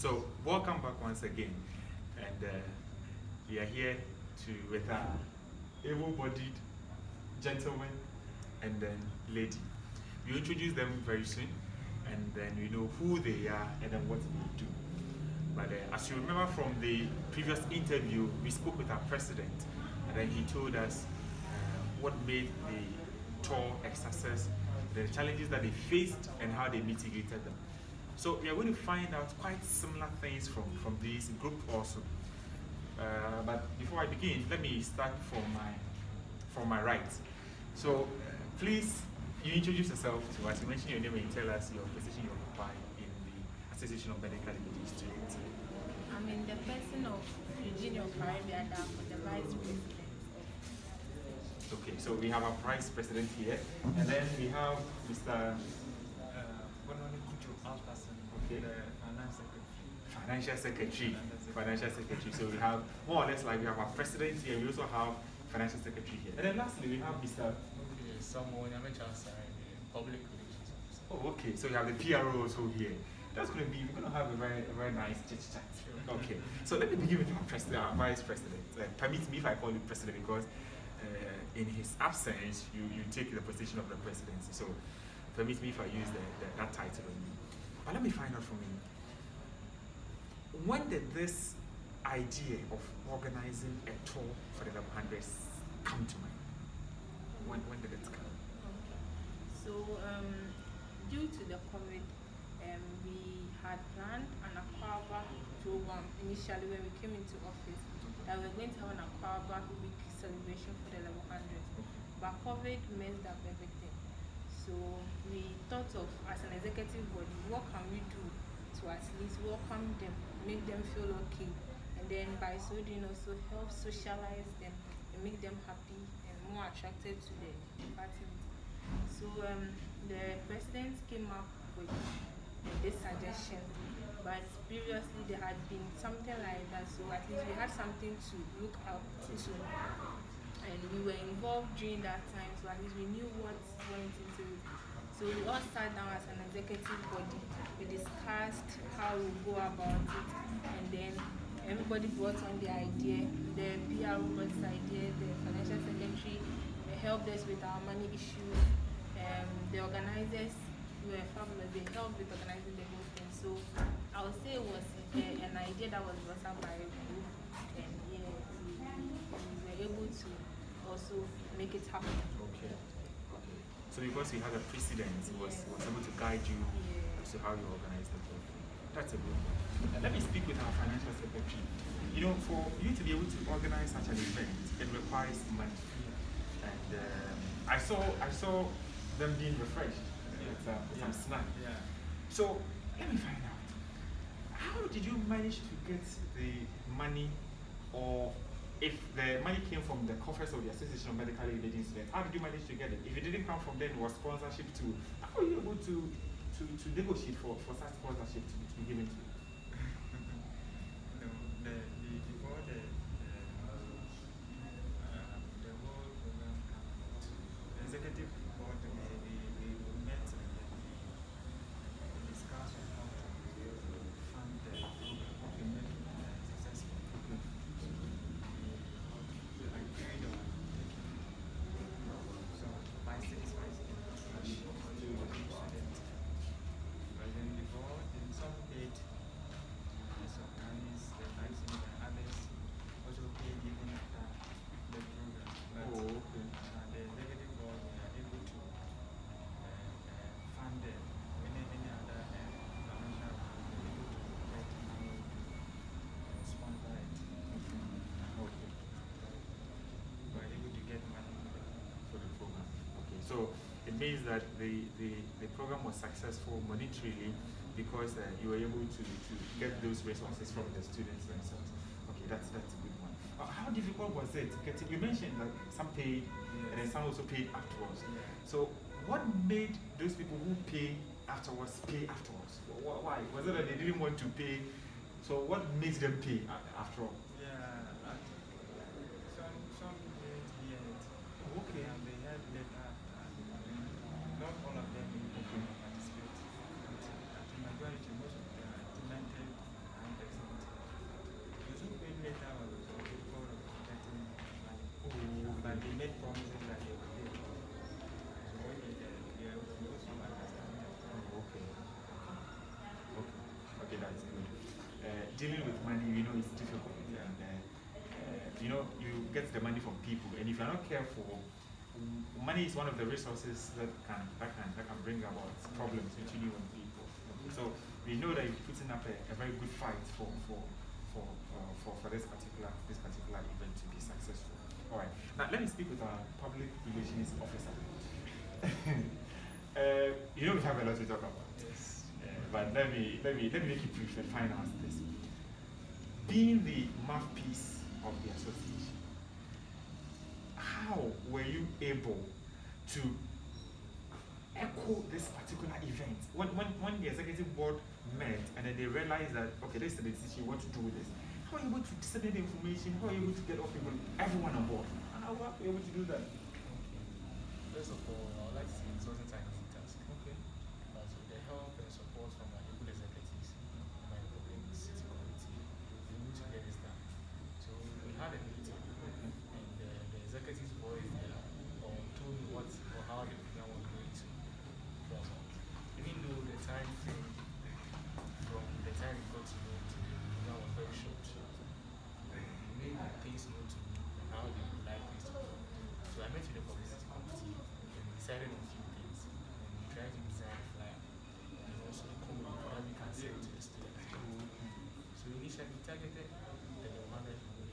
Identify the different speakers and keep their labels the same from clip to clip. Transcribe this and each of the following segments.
Speaker 1: So, welcome back once again, and we are here with our able-bodied gentleman and then lady. We introduce them very soon, and then we know who they are and then what they do. But as you remember from the previous interview, we spoke with our president, and then he told us what made the tour a success, the challenges that they faced, and how they mitigated them. So we are going to find out quite similar things from this group also. But before I begin, let me start from my right. So please, you introduce yourself to us. You mention your name and you tell us your position you occupy in the Association of Medical Imaging Students.
Speaker 2: I'm in the person of Eugene Caribbean, the vice president.
Speaker 1: Okay, so we have our vice president here, and then we have Mr. Okay. The financial secretary. So we have more or less like we have our president here. We also have financial secretary here, and then lastly we have Mr.
Speaker 3: Public relations officer.
Speaker 1: Oh, okay. So you have the P.R.O also here. That's going to be, we're going to have a very nice chit chat. Okay. So let me begin with our vice president. Permit me if I call you president because in his absence, you take the position of the presidency. So permit me if I use that title on you. But let me find out from you. When did this idea of organizing a tour for the 1100s come to mind? When did it come?
Speaker 2: So, due to the COVID, we had planned an Aquaba program initially when we came into office that we were going to have an Aquaba week celebration for the 1100s. But COVID messed up everything. So we thought of, as an executive body, what can we do to at least welcome them, make them feel okay, and then by so doing also help socialize them and make them happy and more attracted to the party. So the president came up with this suggestion, but previously there had been something like that, so at least we had something to look out to. And we were involved during that time, so at least we knew what went into it. So we all sat down as an executive body, we discussed how we go about it, and then everybody brought on the idea. The P.R.O brought the idea, the financial secretary helped us with our money issues, the organizers were fabulous, they helped with organizing the whole thing. So I would say it was an idea that was brought up by a group, and yeah, we were able to also make it happen.
Speaker 1: Okay. So because you had a precedent, he was able to guide you as to how you organize the program. That's a good one. And let me speak with our financial secretary. You know, for you to be able to organize such an event, it requires money. And I saw them being refreshed with some snack.
Speaker 3: Yeah.
Speaker 1: So let me find out. How did you manage to get the money, or if the money came from the coffers of the Association of Medical Imaging Students, how did you manage to get it? If it didn't come from them, it was sponsorship too. How were you able to negotiate for such sponsorship to be given to you?
Speaker 3: Before the whole program came out, the executive board we met and we discussed on how to fund the program, how to make it successful. I agreed on taking some 5 cash to the students. But then the board, in some paid some AMIS, the AMIS and others also paid even after the program. But
Speaker 1: okay.
Speaker 3: the executive board we are able to fund any other financial able to get money to sponsor it.
Speaker 1: Okay.
Speaker 3: We are able to get money
Speaker 1: For the program. Okay. So it means that the program was successful monetarily because you were able to get those resources from the students themselves. Okay, that's a good one. How difficult was it getting? You mentioned that some paid, and then some also paid afterwards.
Speaker 3: Yeah.
Speaker 1: So what made those people who pay afterwards pay afterwards? Why? Was it that they didn't want to pay? So what makes them pay after all?
Speaker 3: Yeah, I think some didn't hear it.
Speaker 1: Okay.
Speaker 3: And they heard later. Not all of them participate. I think majority, most of them implemented made promises that they will do. So when they go some understanding.
Speaker 1: Oh, okay. Okay. Okay, that's good. Dealing with money, you know, is difficult.
Speaker 3: Yeah.
Speaker 1: And, you know, you get the money from people, and if you're not careful, money is one of the resources that can bring about problems between you and people. So we know that you're putting up a very good fight for this particular event to be successful. All right. Now let me speak with our public relations officer. You know we have a lot to talk about.
Speaker 3: Yes.
Speaker 1: But let me make it brief and finance this. Being the mouthpiece of the association, how were you able to echo this particular event? When the executive board met and then they realized that, okay, this is the decision, what to do with this, how are you able to disseminate the information? How are you able to get all people, everyone on board? How are you able to do that?
Speaker 3: Okay. First of all, I would like to say it wasn't an easy task.
Speaker 1: Okay.
Speaker 3: But with the help and support from my local executives, my public city committee, we were able to get this done. So we had a meeting, and the executives voiced or told me what or how the program was going to go about. Even though the time frame from the time we got to know to the program was very short, they made things known to me and how they would like things to go. So I met with the publicity committee and we decided on a few things, and we tried to design a flyer and also a code that we can send to the students. So initially we targeted the 100 people.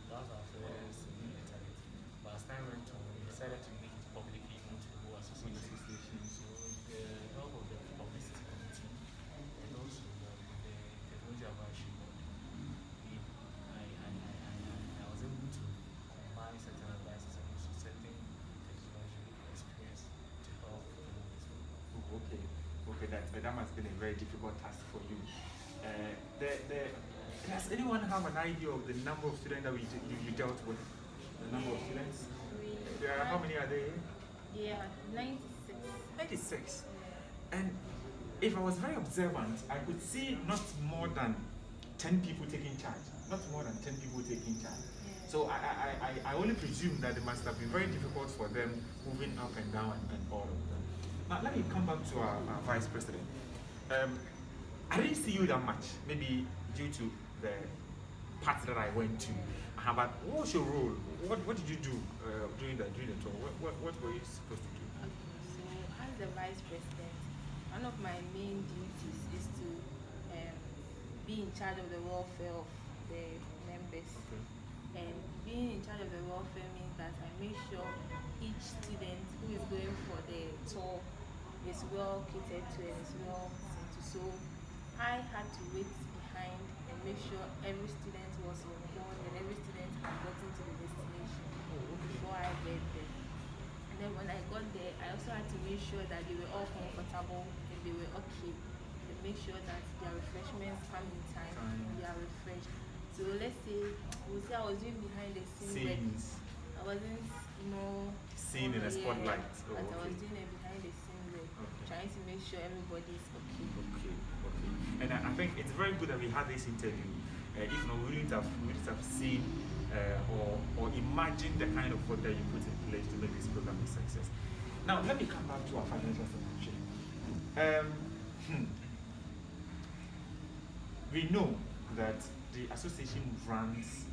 Speaker 3: That was our first target. But as time went on, we decided to make it publicly known to the whole association. So the help of the publicity committee and also the technology advisory board, I was able to combine certain advices and also certain technology experience to help promote this work.
Speaker 1: Oh, okay. Okay, that must have been a very difficult task for you. Does anyone have an idea of the number of students that you dealt with? The number of students? How many are there?
Speaker 2: Yeah, 96.
Speaker 1: 96. And if I was very observant, I could see not more than 10 people taking charge. Not more than 10 people taking charge.
Speaker 2: Yeah.
Speaker 1: So I only presume that it must have been very difficult for them moving up and down and all of them. Now let me come back to our vice president. I didn't see you that much, maybe due to the part that I went to. But what was your role? What did you do during the tour? What were you supposed to do?
Speaker 2: Okay, so as the vice president, one of my main duties is to be in charge of the welfare of the members.
Speaker 1: Okay.
Speaker 2: And being in charge of the welfare means that I make sure each student who is going for the tour is well catered to and is well seen to. So I had to wait behind and make sure every student was on board and every student had gotten to the destination before I get there. And then when I got there, I also had to make sure that they were all comfortable and they were okay. And make sure that their refreshments come in time and they are refreshed. So let's say, I was doing behind the scenes. I wasn't more
Speaker 1: seen in a spotlight.
Speaker 2: But I was doing it behind the scenes, trying to make sure everybody is okay.
Speaker 1: Okay. And I think it's very good that we had this interview. If not, we wouldn't have seen or imagined the kind of work that you put in place to make this program a success. Now, let me come back to our financial situation. We know that the association runs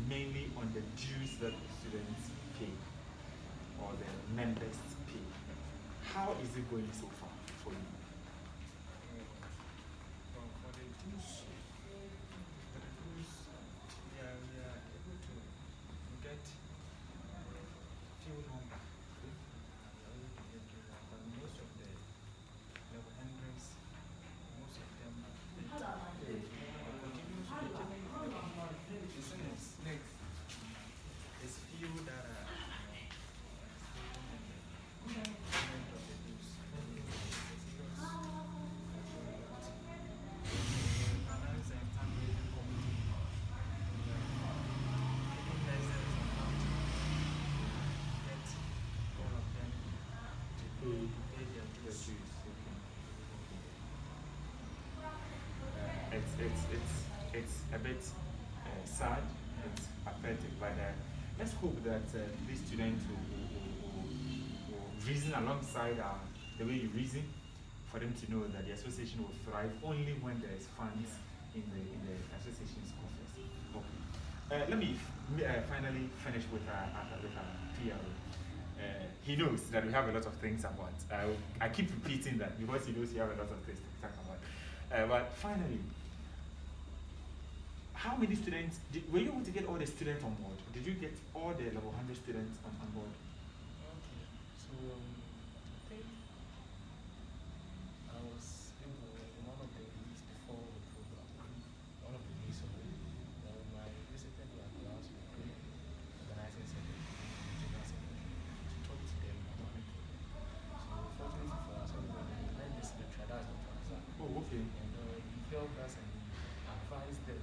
Speaker 1: mainly on the dues that the students pay or the members pay. How is it going so far for you?
Speaker 3: For the dues, we are able to get few number. We are able to get few number, but most of the level hundreds, most of them continuous next. There's few that are
Speaker 1: It's a bit sad, it's pathetic, but let's hope that these students will reason alongside the way you reason, for them to know that the association will thrive only when there is funds in the association's coffers. Okay. Let me finally finish with P.R.O. He knows that we have a lot of things about. I keep repeating that because he knows you have a lot of things to talk about. But finally, how many students, were you able to get all the students on board? Did you get all the level 100 students on board?
Speaker 3: Okay, so I think I was able in one of the weeks before the program, one of the days of it, when I visited their class with the organizing secretary, general secretary, to talk to them about the program. So fortunately for us, everybody met this lecturer, that's Dr. Azak.
Speaker 1: Oh, okay.
Speaker 3: And he helped us and advised them.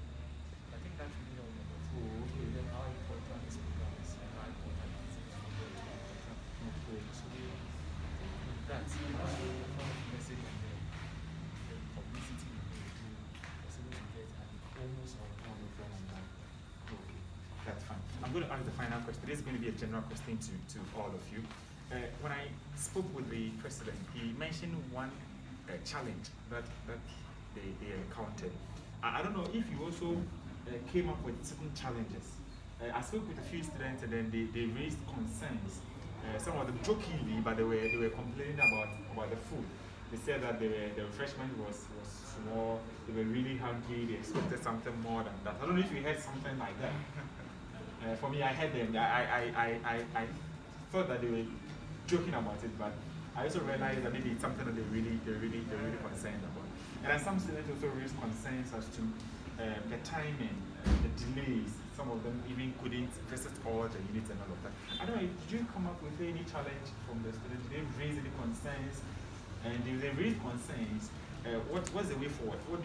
Speaker 3: I think that really helped them.
Speaker 1: Oh, okay.
Speaker 3: Them how important this program is and how important it is for them to have program.
Speaker 1: Okay.
Speaker 3: So that's also one of the message and the publicity we do was able to get and almost all the friends on that.
Speaker 1: Okay, that's fine. I'm going to ask the final question. This is going to be a general question to all of you. When I spoke with the president, he mentioned one challenge that they encountered. I don't know if you also came up with certain challenges. I spoke with a few students and then they raised concerns. Some of them jokingly, but they were complaining about the food. They said that the refreshment was small, they were really hungry, they expected something more than that. I don't know if you heard something like that. For me, I heard them. I thought that they were joking about it, but I also realized that maybe it's something that they're really concerned about. And then some students also raised concerns as to the timing, the delays. Some of them even couldn't visit all the units and all of that. I don't know, did you come up with any challenge from the students? Did they raise any concerns? And if they raise concerns, what's the way forward? What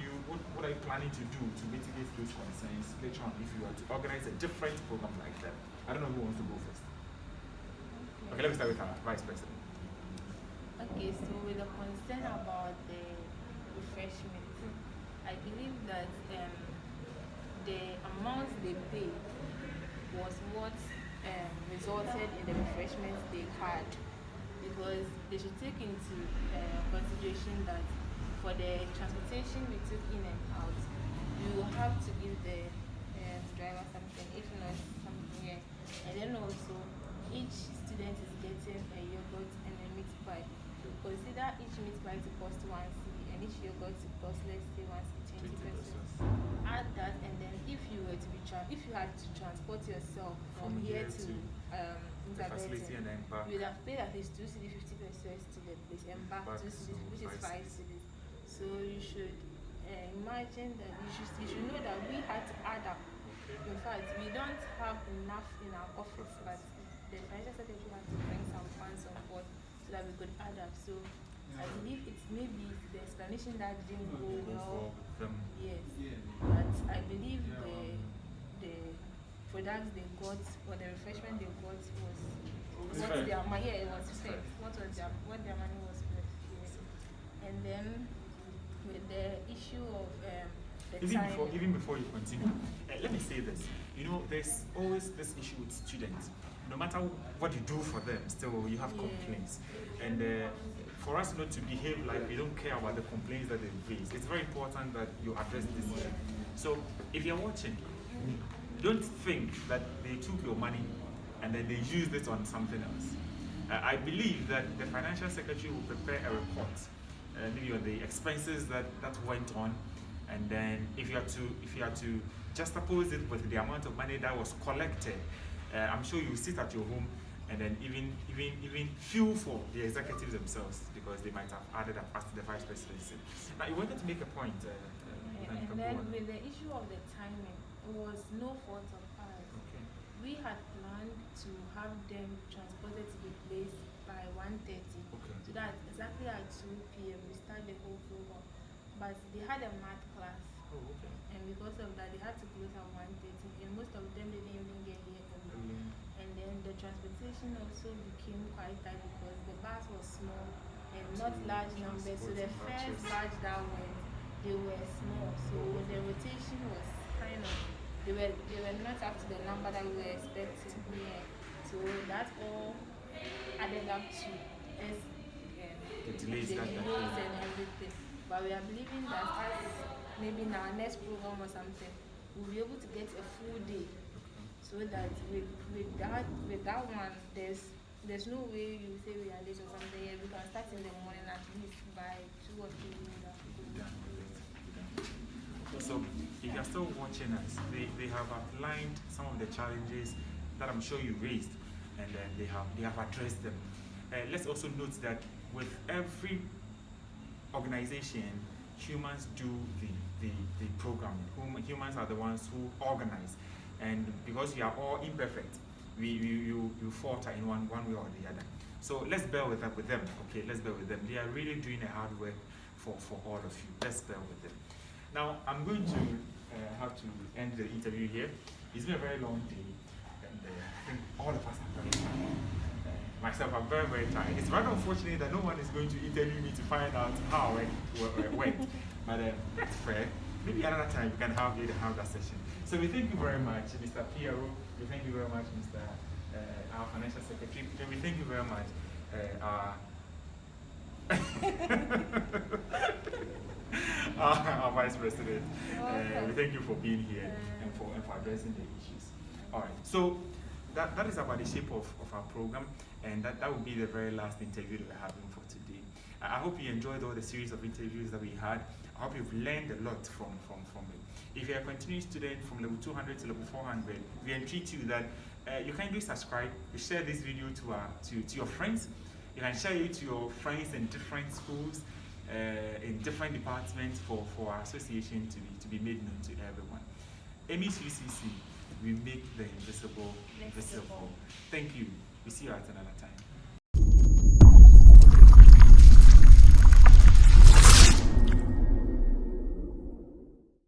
Speaker 1: are you planning to do to mitigate those concerns later on if you are to organize a different program like that? I don't know who wants to go first. Okay, let me start with our Vice President.
Speaker 2: Okay, so with the concern about the refreshment, I believe that the amount they paid was what resulted in the refreshments they had, because they should take into consideration that for the transportation we took in and out, we will have to give the driver something, if not something, yeah. And then also, each student is getting a yogurt and a meat pie. Consider each meat pie to cost 1 cedi and each yogurt to cost, let's say, 1 cedi, 20 pesos. Add that, and then if you were to be if you had to transport yourself from here to
Speaker 1: facility and then back,
Speaker 2: you would have paid at least 2 cedi 50 pesos to the place and back 2 cedi, which is 5 cedi. So you should imagine that you should know that we had to add up. In fact, we don't have enough in our office, but the financial secretary had to bring some funds on board so that we could add up. So I believe it's maybe the explanation that didn't go well. Yes, but I believe the products they got or the refreshment they got was what their money, yeah, it was fair. What their money was worth. Yes. And then with the issue of the time.
Speaker 1: Even before you continue, let me say this. You know, there's always this issue with students. No matter what you do for them, still you have complaints. And for us not to behave like we don't care about the complaints that they raise, it's very important that you address this issue. So if you're watching, don't think that they took your money and then they used it on something else. I believe that the financial secretary will prepare a report, maybe on the expenses that went on, and then if you are to juxtapose it with the amount of money that was collected, I'm sure you sit at your home and then even feel for the executives themselves, because they might have added up as the vice president said. Now you wanted to make a point.
Speaker 2: And then with the issue of the timing, it was no fault of ours.
Speaker 1: Okay.
Speaker 2: We had planned to have them transported to the place by 1:30.
Speaker 1: Okay.
Speaker 2: So that exactly at 2 p.m. we start the whole program. But they had a math class.
Speaker 1: Oh, okay.
Speaker 2: And because of that, they had to close at 1:30. And most of them didn't even get here early. And then the transportation also became quite tight because the bus was small and not large numbers. So the first batch that went, they were small. So the rotation was kind of they were not up to the number that we were expecting. Yeah. So that all added up to us
Speaker 1: The delays
Speaker 2: the
Speaker 1: that
Speaker 2: delays and everything. But we are believing that as maybe in our next program or something, we'll be able to get a full day. So that with that one, there's no way you say we are late or something. Yeah, we can start in the morning at least by 2 or 3 in the afternoon.
Speaker 1: So if you're still watching us, they have outlined some of the challenges that I'm sure you raised, and then they have addressed them. Let's also note that with every organization, humans do the programming. Humans are the ones who organize, and because we are all imperfect, you falter in one way or the other. So let's bear with them. Okay, let's bear with them. They are really doing a hard work for all of you. Let's bear with them. Now I'm going to have to end the interview here. It's been a very long day, and I think all of us are very tired. Myself, I'm very, very tired. It's rather unfortunate that no one is going to interview me to find out how it went. But that's fair. Maybe another time we can have that session. So we thank you very much, Mr. P.R.O. We thank you very much, Mr. Our Financial Secretary. We thank you very much, our Vice President. We thank you for being here and for addressing the issues. All right. So that is about the shape of our program, and that will be the very last interview that we're having for today. I hope you enjoyed all the series of interviews that we had. I hope you've learned a lot from it. If you're a continuing student from level 200 to level 400, we entreat you that you can do subscribe, you share this video to your friends. You can share it to your friends in different schools, in different departments for our association to be made known to everyone. AMIS-UCC, we make the invisible visible. Thank you. We see you at another time.